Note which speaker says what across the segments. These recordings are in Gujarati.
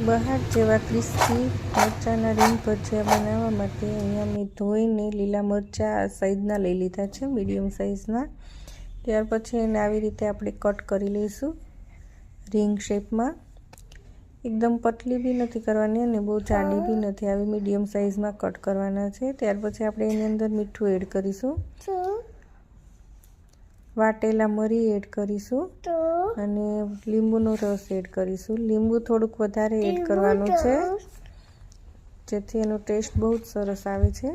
Speaker 1: બહાર જેવા ક્રિસ્પી મરચાંના રીંગ ભજીયા બનાવવા માટે અહીંયા મેં ધોઈને લીલા મરચાં આ સાઈઝના લઈ લીધા છે, મીડિયમ સાઈઝના। ત્યાર પછી એને આવી રીતે આપણે કટ કરી લઈશું રીંગ શેપમાં। એકદમ પતલી બી નથી કરવાની અને બહુ જાડી બી નથી, આવી મીડિયમ સાઈઝમાં કટ કરવાના છે। ત્યાર પછી આપણે એની અંદર મીઠું એડ કરીશું, વાટેલા મરી એડ કરીશું અને લીંબુનો રસ એડ કરીશું। લીંબુ થોડુંક વધારે એડ કરવાનું છે જેથી એનો ટેસ્ટ બહુ જ સરસ આવે છે।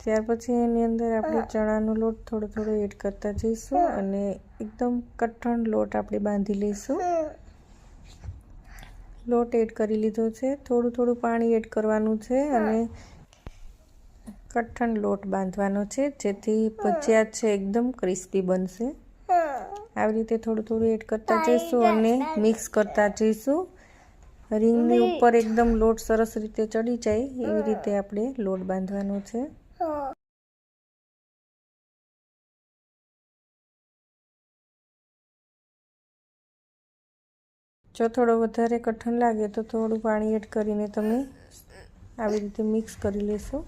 Speaker 1: ત્યાર પછી એની અંદર આપણે ચણાનો લોટ થોડો થોડો એડ કરતા જઈશું અને એકદમ કઠણ લોટ આપણે બાંધી લઈશું। લોટ એડ કરી લીધો છે, થોડું થોડું પાણી એડ કરવાનું છે અને કઠણ લોટ બાંધવાનો છે જેથી ભજીયા છે એકદમ ક્રિસ્પી બનશે। આવી રીતે થોડું થોડું એડ કરતા જઈશું અને મિક્સ કરતા જઈશું। રીંગની ઉપર એકદમ લોટ સરસ રીતે ચડી જાય એવી રીતે આપણે લોટ બાંધવાનો છે। જો થોડો વધારે કઠણ લાગે તો થોડું પાણી એડ કરીને તમે આવી રીતે મિક્સ કરી લેશો।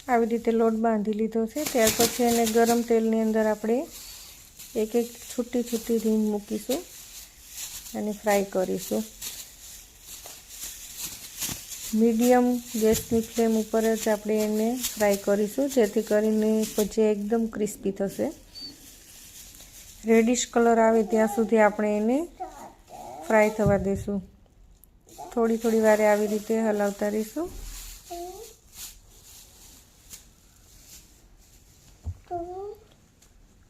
Speaker 1: આવી રીતે લોટ બાંધી લીધો છે। ત્યાર પછી એને ગરમ તેલની અંદર આપણે એક એક છૂટી છૂટી રીંગ મૂકીશું અને ફ્રાય કરીશું। મીડિયમ ગેસની ફ્લેમ ઉપર જ આપણે એને ફ્રાય કરીશું જેથી કરીને ભજીયા એકદમ ક્રિસ્પી થશે। રેડિશ કલર આવે ત્યાં સુધી આપણે એને ફ્રાય થવા દઈશું। થોડી થોડી વારે આવી રીતે હલાવતા રહીશું।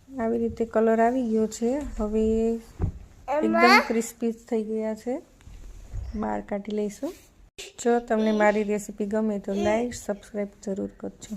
Speaker 1: આવી રીતે કલર આવી ગયો છે, હવે એકદમ ક્રિસ્પી થઈ ગયા છે, બહાર કાઢી લઈશું। જો તમને મારી રેસીપી ગમે તો લાઈક સબસ્ક્રાઈબ જરૂર કરજો।